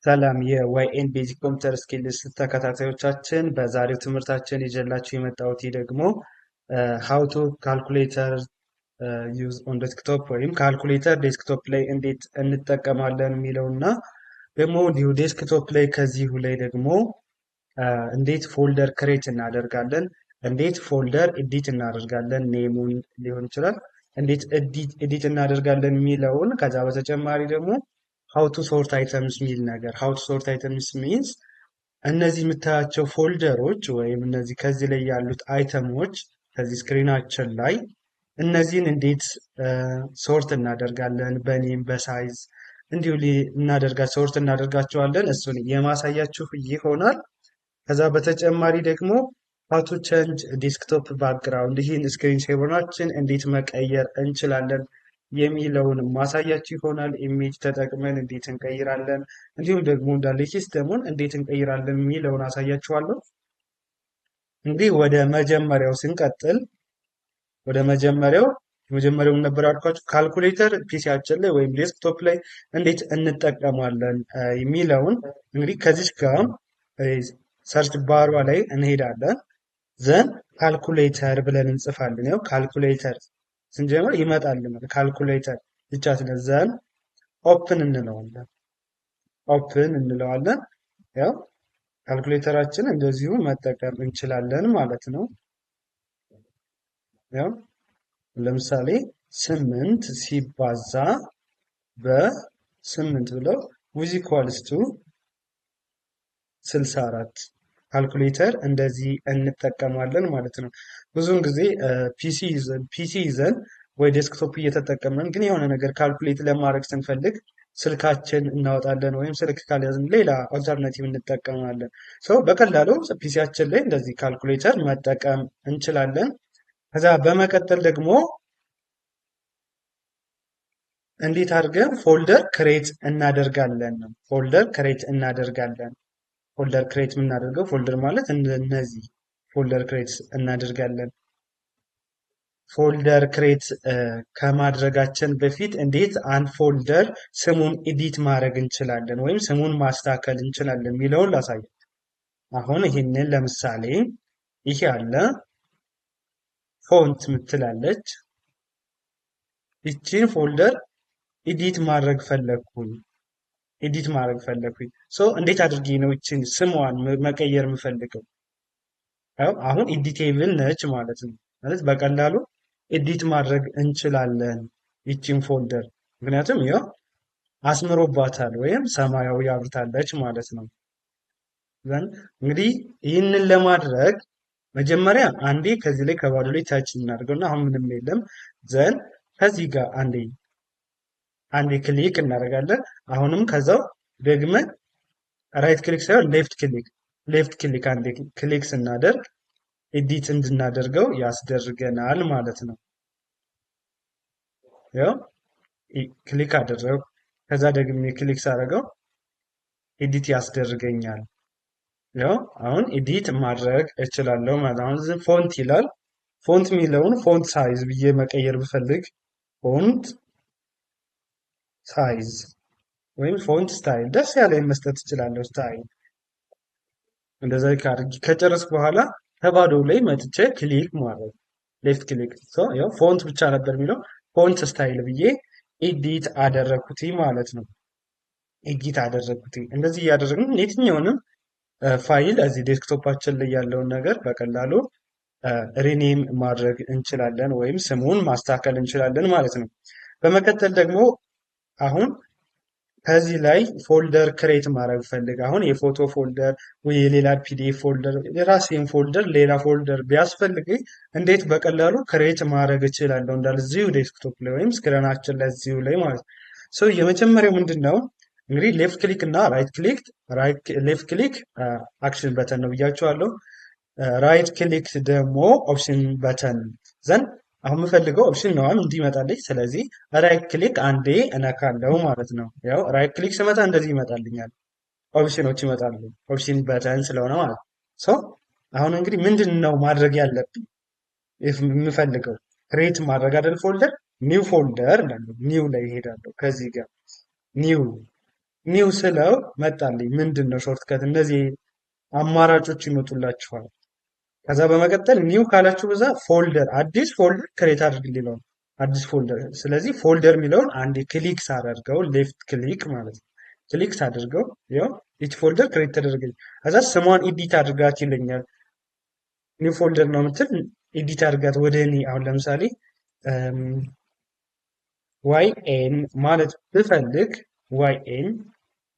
ሰላም የዋይኤን ቤዚክ ኮምፒውተር ስኪልስ ተከታታዮቻችን፣ በዛሬው ትምህርታችን ይዤላችሁ የመጣሁት ደግሞ ሃው ቱ ካልኩሌተር ዩዝ ኦን ዴስክቶፕ ወይም ካልኩሌተር ዴስክቶፕ ላይ እንዴት እንጠቀማለን የሚለው እና ደግሞ እንዲሁ ዴስክቶፕ ላይ ከዚሁ ላይ ደግሞ እንዴት ፎልደር ክሬት እናደርጋለን፣ እንዴት ፎልደር ኤዲት እናደርጋለን፣ ኔሙን ሊሆን ይችላል እንዴት ኤዲት እናደርጋለን የሚለውን ከዛ በተጨማሪ ደግሞ ሃው ቱ ሶርት አይተምስ የሚል ነገር ሃው ቱ ሶርት አይተምስ ሚንስ እነዚህ የምታያቸው ፎልደሮች ወይም እነዚህ ከዚህ ላይ ያሉት አይተሞች ከዚህ ስክሪናችን ላይ እነዚህን እንዴት ሶርት እናደርጋለን በኔም በሳይዝ እንዲሁ ሶርት እናደርጋቸዋለን። እሱን የማሳያችሁ ይሆናል። ከዛ በተጨማሪ ደግሞ ሃው ቱ ቼንጅ ዴስክቶፕ ባክግራውንድ ይህን ስክሪን ሴቨራችን እንዴት መቀየር እንችላለን የሚለውን ማሳያችሁ ይሆናል። ኢሜጅ ተጠቅመን እንዴት እንቀይራለን፣ እንዲሁም ደግሞ እንዳለ ሲስተሙን እንዴት እንቀይራለን የሚለውን አሳያችኋለሁ። እንግዲህ ወደ መጀመሪያው ስንቀጥል ወደ መጀመሪያው ነበር ያልኳችሁ ካልኩሌተር ፒሲያችን ላይ ወይም ዴስክቶፕ ላይ እንዴት እንጠቀማለን የሚለውን እንግዲህ ከዚች ጋር ሰርች ባሯ ላይ እንሄዳለን። ዘን ካልኩሌተር ብለን እንጽፋለን። ያው ካልኩሌተር ስንጀምር ይመጣልን ካልኩሌተር ብቻ ስለዘን ኦፕን እንለዋለን። ያው ካልኩሌተራችን እንደዚሁ መጠቀም እንችላለን ማለት ነው። ያው ለምሳሌ 8 ሲባዛ በ8 ብለው ዊዝ ኢኳልስ ቱ 64 ካልኩሌተር እንደዚህ እንጠቀማለን ማለት ነው። ብዙውን ጊዜ ፒሲ ይዘን ወይ ዴስክቶፕ እየተጠቀምን ግን የሆነ ነገር ካልኩሌት ለማድረግ ስንፈልግ ስልካችን እናወጣለን ወይም ስልክ ካልያዝን ሌላ ኦልተርናቲቭ እንጠቀማለን። በቀላሉ ፒሲያችን ላይ እንደዚህ ካልኩሌተር መጠቀም እንችላለን። ከዛ በመቀጠል ደግሞ እንዴት አድርገን ፎልደር ክሬት እናደርጋለን። ፎልደር ክሬት የምናደርገው ፎልደር ማለት እነዚህ ፎልደር ክሬት እናደርጋለን። ፎልደር ክሬት ከማድረጋችን በፊት እንዴት አንድ ፎልደር ስሙን ኤዲት ማድረግ እንችላለን ወይም ስሙን ማስተካከል እንችላለን የሚለውን ላሳያችሁ። አሁን ይህንን ለምሳሌ ይሄ አለ ፎንት ምትላለች። ይቺን ፎልደር ኤዲት ማድረግ ፈለግኩኝ። እንዴት አድርጌ ነው ይችን ስሟን መቀየር የምፈልገው? አሁን ኤዲቴብል ነች ማለት ነው። ማለት በቀላሉ ኤዲት ማድረግ እንችላለን ይችን ፎልደር፣ ምክንያቱም ያው አስምሮባታል ወይም ሰማያዊ አብርታለች ማለት ነው። እንግዲህ ይህንን ለማድረግ መጀመሪያ አንዴ ከዚህ ላይ ከባዶ ላይ ታች እናደርገውና አሁን ምንም የለም ዘን ከዚህ ጋር አንዴ ክሊክ እናደርጋለን። አሁንም ከዛው ደግመን ራይት ክሊክ ሳይሆን ሌፍት ክሊክ አንዴ ክሊክ ስናደርግ ኤዲት እንድናደርገው ያስደርገናል ማለት ነው። ያው ክሊክ አደረገው ከዛ ደግሜ ክሊክ ሳደርገው ኤዲት ያስደርገኛል። ያው አሁን ኤዲት ማድረግ እችላለሁ ማለት ነው። አሁን ፎንት ይላል። ፎንት የሚለውን ፎንት ሳይዝ ብዬ መቀየር ብፈልግ ፎንት ሳይዝ ወይም ፎንት ስታይል ደስ ያለ መስጠት እችላለሁ። ስታይል እንደዛ ከጨረስኩ በኋላ ከባዶ ላይ መጥቼ ክሊክ ማድረግ ሌፍት ክሊክ ያው ፎንት ብቻ ነበር የሚለው ፎንት ስታይል ብዬ ኤዲት አደረኩት ማለት ነው። እንደዚህ እያደረግን የትኛውንም ፋይል እዚህ ዴስክቶፓችን ላይ ያለውን ነገር በቀላሉ ሪኔም ማድረግ እንችላለን ወይም ስሙን ማስተካከል እንችላለን ማለት ነው። በመቀጠል ደግሞ አሁን ከዚህ ላይ ፎልደር ክሬት ማድረግ ፈልግ አሁን የፎቶ ፎልደር ወይ የሌላ ፒዲኤፍ ፎልደር የራሴን ፎልደር ሌላ ፎልደር ቢያስፈልገኝ እንዴት በቀላሉ ክሬት ማድረግ እችላለሁ? እንዳለ እዚሁ ዴስክቶፕ ላይ ወይም ስክሪናችን ላይ እዚሁ ላይ ማለት ነው። የመጀመሪያው ምንድን ነው እንግዲህ ሌፍት ክሊክ እና ሌፍት ክሊክ አክሽን በተን ነው ብያቸዋለሁ። ራይት ክሊክ ደግሞ ኦፕሽን በተን ዘንድ አሁን የምፈልገው ኦፕሽን ነው እንዲመጣልኝ። ስለዚህ ራይት ክሊክ አንዴ እነካለው ማለት ነው። ያው ራይት ክሊክ ስመታ እንደዚህ ይመጣልኛል፣ ኦፕሽኖች ይመጣሉ። ኦፕሽን በተን ስለሆነ ማለት ነው። አሁን እንግዲህ ምንድን ነው ማድረግ ያለብኝ? የምፈልገው ክሬት ማድረግ አይደል ፎልደር ኒው ፎልደር እላለሁ። ኒው ላይ ይሄዳለሁ። ከዚህ ጋር ኒው ስለው መጣልኝ። ምንድን ነው ሾርትከት? እነዚህ አማራጮች ይመጡላችኋል። ከዛ በመቀጠል ኒው ካላችሁ በዛ ፎልደር አዲስ ፎልደር ክሬት አድርግልኝ ነው። አዲስ ፎልደር። ስለዚህ ፎልደር የሚለውን አንዴ ክሊክ ሳደርገው ሌፍት ክሊክ ማለት ነው። ክሊክ ሳደርገው ያው ይቺ ፎልደር ክሬት ተደረገች። ከዛ ስሟን ኤዲት አድርጋት ይለኛል። ኒው ፎልደር ነው የምትል ኤዲት አድርጋት ወደ እኔ አሁን ለምሳሌ ዋይ ኤን ማለት ብፈልግ ዋይ ኤን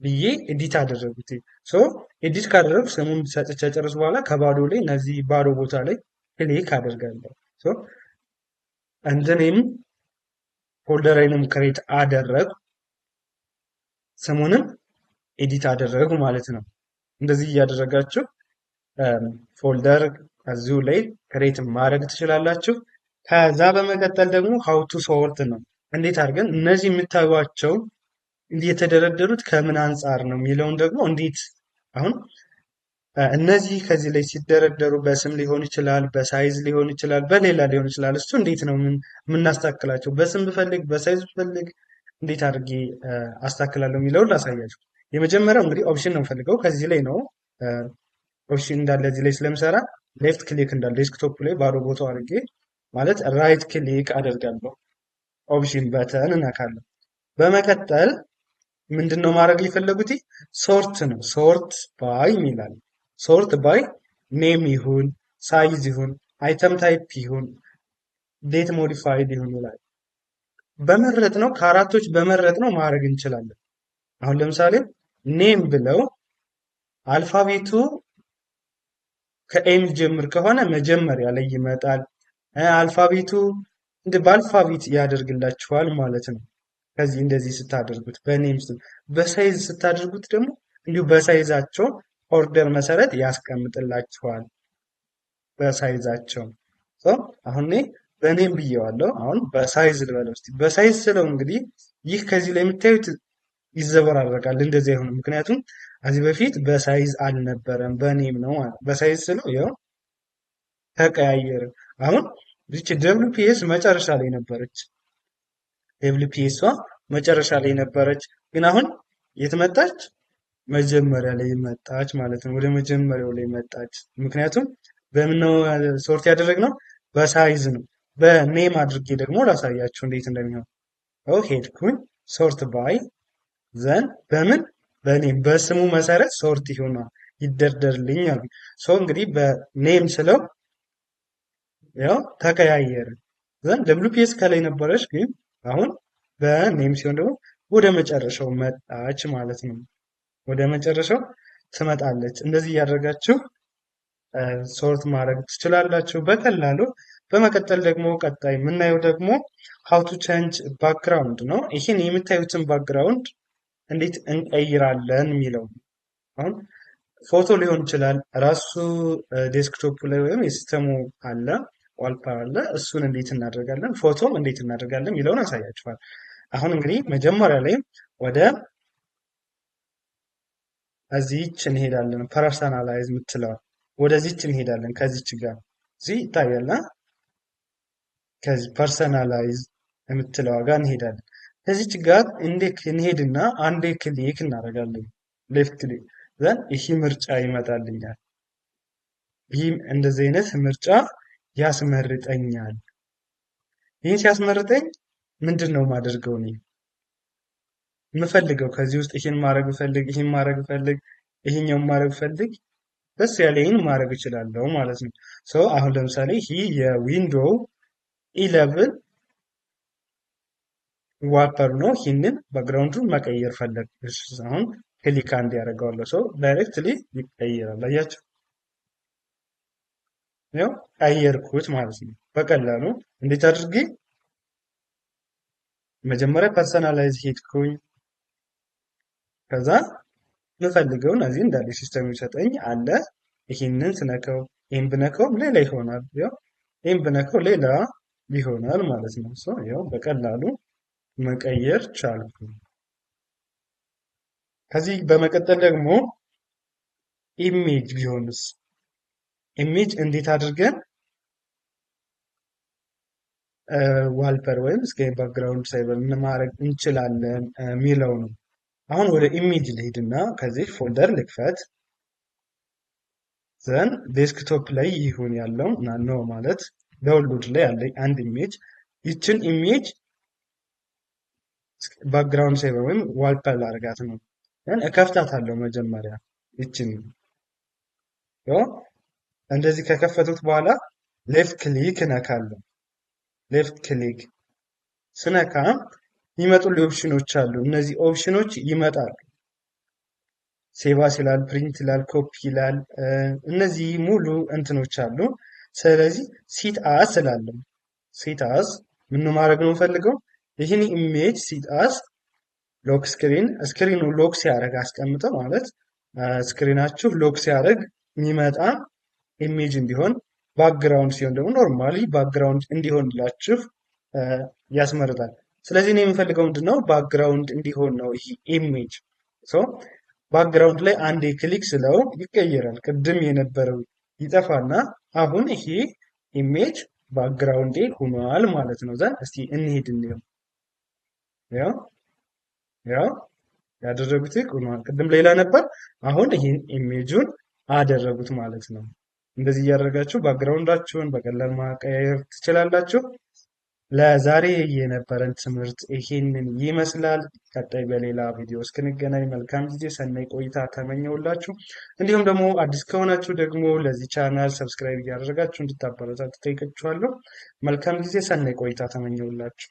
ብዬ ኤዲት አደረጉት። ሶ ኤዲት ካደረጉ ስሙን ሰጥቼ ጨርስ በኋላ ከባዶ ላይ እነዚህ ባዶ ቦታ ላይ ክሊክ አደርጋለሁ። ሶ እንትኔም ፎልደሬንም ክሬት አደረጉ ስሙንም ኤዲት አደረጉ ማለት ነው። እንደዚህ እያደረጋችሁ ፎልደር እዚሁ ላይ ክሬት ማድረግ ትችላላችሁ። ከዛ በመቀጠል ደግሞ ሀው ቱ ሶርት ነው። እንዴት አድርገን እነዚህ የምታዩቸው የተደረደሩት ከምን አንጻር ነው የሚለውን ደግሞ እንዴት አሁን እነዚህ ከዚህ ላይ ሲደረደሩ በስም ሊሆን ይችላል፣ በሳይዝ ሊሆን ይችላል፣ በሌላ ሊሆን ይችላል። እሱ እንዴት ነው የምናስተካክላቸው? በስም ብፈልግ፣ በሳይዝ ብፈልግ እንዴት አድርጌ አስተካክላለሁ የሚለውን ላሳያችሁ። የመጀመሪያው እንግዲህ ኦፕሽን ነው የምፈልገው። ከዚህ ላይ ነው ኦፕሽን እንዳለ እዚህ ላይ ስለምሰራ ሌፍት ክሊክ እንዳለ ዴስክቶፕ ላይ ባዶ ቦታው አድርጌ ማለት ራይት ክሊክ አደርጋለሁ። ኦፕሽን በተን እነካለሁ። በመቀጠል ምንድን ነው ማድረግ የፈለጉት? ሶርት ነው። ሶርት ባይ ይላል። ሶርት ባይ ኔም ይሁን ሳይዝ ይሁን አይተም ታይፕ ይሁን ዴት ሞዲፋይድ ይሁን ይላል። በመረጥ ነው ከአራቶች በመረጥ ነው ማድረግ እንችላለን። አሁን ለምሳሌ ኔም ብለው አልፋቤቱ ከኤም ጀምር ከሆነ መጀመሪያ ላይ ይመጣል። አልፋቤቱ በአልፋቤት ያደርግላችኋል ማለት ነው። ከዚህ እንደዚህ ስታደርጉት በኔም በሳይዝ ስታደርጉት ደግሞ እንዲሁ በሳይዛቸው ኦርደር መሰረት ያስቀምጥላችኋል። በሳይዛቸው አሁን በኔም ብየዋለሁ። አሁን በሳይዝ ልበለው እስቲ። በሳይዝ ስለው እንግዲህ ይህ ከዚህ ላይ የምታዩት ይዘበራረቃል። እንደዚህ አይሆንም። ምክንያቱም ከዚህ በፊት በሳይዝ አልነበረም፣ በኔም ነው ማለት። በሳይዝ ስለው ያው ተቀያየረ። አሁን ይቺ ደብሊውፒኤስ መጨረሻ ላይ ነበረች። ደብሊውፒኤሷ መጨረሻ ላይ ነበረች፣ ግን አሁን የት መጣች? መጀመሪያ ላይ መጣች ማለት ነው። ወደ መጀመሪያው ላይ መጣች። ምክንያቱም በምን ነው ሶርት ያደረግነው? በሳይዝ ነው። በኔም አድርጌ ደግሞ ላሳያችሁ እንዴት እንደሚሆን። ሄድኩኝ ሶርት ባይ ዘን በምን በኔም በስሙ መሰረት ሶርት ይሆናል ይደርደርልኝ አሉ። እንግዲህ በኔም ስለው ያው ተቀያየረ። ዘን ደብሊውፒኤስ ከላይ ነበረች፣ ግን አሁን በኔም ሲሆን ደግሞ ወደ መጨረሻው መጣች ማለት ነው። ወደ መጨረሻው ትመጣለች። እንደዚህ እያደረጋችሁ ሶርት ማድረግ ትችላላችሁ በቀላሉ። በመቀጠል ደግሞ ቀጣይ የምናየው ደግሞ ሀው ቱ ቼንጅ ባክግራውንድ ነው። ይህን የምታዩትን ባክግራውንድ እንዴት እንቀይራለን የሚለው አሁን ፎቶ ሊሆን ይችላል ራሱ ዴስክቶፕ ላይ ወይም የሲስተሙ አለ ዋልፓር አለ። እሱን እንዴት እናደርጋለን፣ ፎቶም እንዴት እናደርጋለን የሚለውን አሳያችኋል። አሁን እንግዲህ መጀመሪያ ላይ ወደ እዚች እንሄዳለን። ፐርሰናላይዝ የምትለዋል ወደዚች እንሄዳለን። ከዚች ጋር እዚህ ይታያልና ከዚህ ፐርሰናላይዝ የምትለዋ ጋር እንሄዳለን። ከዚች ጋር እንሄድና አንዴ ክሊክ እናደርጋለን። ሌፍት ክሊክ ዘን ይህ ምርጫ ይመጣልኛል። ይህም እንደዚህ አይነት ምርጫ ያስመርጠኛል። ይህን ሲያስመርጠኝ ምንድን ነው የማደርገው? እኔ የምፈልገው ከዚህ ውስጥ ይህን ማድረግ ብፈልግ፣ ይህን ማድረግ ብፈልግ፣ ይህኛውን ማድረግ ብፈልግ ደስ ያለኝን ማድረግ እችላለሁ ማለት ነው። አሁን ለምሳሌ ይህ የዊንዶው 11 ዋፐር ነው። ይህንን ባክግራውንዱን መቀየር ፈለግ። አሁን ክሊክ አንድ ያደርገዋለሁ። ዳይሬክትሊ ይቀይራል። አያችሁ? ያው ቀየርኩት ማለት ነው በቀላሉ። እንዴት አድርጌ መጀመሪያ ፐርሰናላይዝ ሄድኩኝ። ከዛ የምፈልገውን እዚህ እንዳለ ሲስተም ይሰጠኝ አለ። ይህንን ስነካው ይህን ብነካው ሌላ ይሆናል። ያው ይህን ብነካው ሌላ ይሆናል ማለት ነው። ያው በቀላሉ መቀየር ቻልኩ። ከዚህ በመቀጠል ደግሞ ኢሜጅ ቢሆንስ? ኢሜጅ እንዴት አድርገን ዋልፐር ወይም ስኬል ባክግራውንድ ሳይበር ማድረግ እንችላለን የሚለው ነው። አሁን ወደ ኢሜጅ ልሂድና ከዚህ ፎልደር ልክፈት። ዘን ዴስክቶፕ ላይ ይሁን ያለው ነው ማለት ዳውንሎድ ላይ ያለኝ አንድ ኢሜጅ ይችን ኢሜጅ ባክግራውንድ ሴቨር ወይም ዋልፐር ላድርጋት ነው። ዘን እከፍታታለሁ መጀመሪያ ይችን እንደዚህ ከከፈቱት በኋላ ሌፍት ክሊክ እነካለሁ። ሌፍት ክሊክ ስነካ የሚመጡልኝ ኦፕሽኖች አሉ። እነዚህ ኦፕሽኖች ይመጣሉ። ሴቫስ ይላል፣ ፕሪንት ይላል፣ ኮፒ ይላል። እነዚህ ሙሉ እንትኖች አሉ። ስለዚህ ሲት አስ እላለሁ። ሲት አስ ምን ማድረግ ነው የምፈልገው? ይህን ኢሜጅ ሲት አስ ሎክ ስክሪኑ ሎክ ሲያደርግ አስቀምጠው ማለት ስክሪናችሁ ሎክ ሲያደርግ የሚመጣ ኢሜጅ እንዲሆን፣ ባክግራውንድ ሲሆን ደግሞ ኖርማሊ ባክግራውንድ እንዲሆንላችሁ ያስመርጣል። ስለዚህ እኔ የምፈልገው ምንድነው ባክግራውንድ እንዲሆን ነው ይህ ኢሜጅ። ባክግራውንድ ላይ አንዴ ክሊክ ስለው ይቀየራል። ቅድም የነበረው ይጠፋና አሁን ይሄ ኢሜጅ ባክግራውንዴ ሆኗል ማለት ነው። ዘን እስቲ እንሂድ እንየው። ያው ያደረጉት ሆኗል። ቅድም ሌላ ነበር፣ አሁን ይህን ኢሜጁን አደረጉት ማለት ነው። እንደዚህ እያደረጋችሁ ባክግራውንዳችሁን በቀላል ማቀያየር ትችላላችሁ። ለዛሬ የነበረን ትምህርት ይሄንን ይመስላል። ቀጣይ በሌላ ቪዲዮ እስክንገናኝ መልካም ጊዜ፣ ሰናይ ቆይታ ተመኘውላችሁ። እንዲሁም ደግሞ አዲስ ከሆናችሁ ደግሞ ለዚህ ቻናል ሰብስክራይብ እያደረጋችሁ እንድታበረታቱ ጠይቃችኋለሁ። መልካም ጊዜ፣ ሰናይ ቆይታ ተመኘውላችሁ።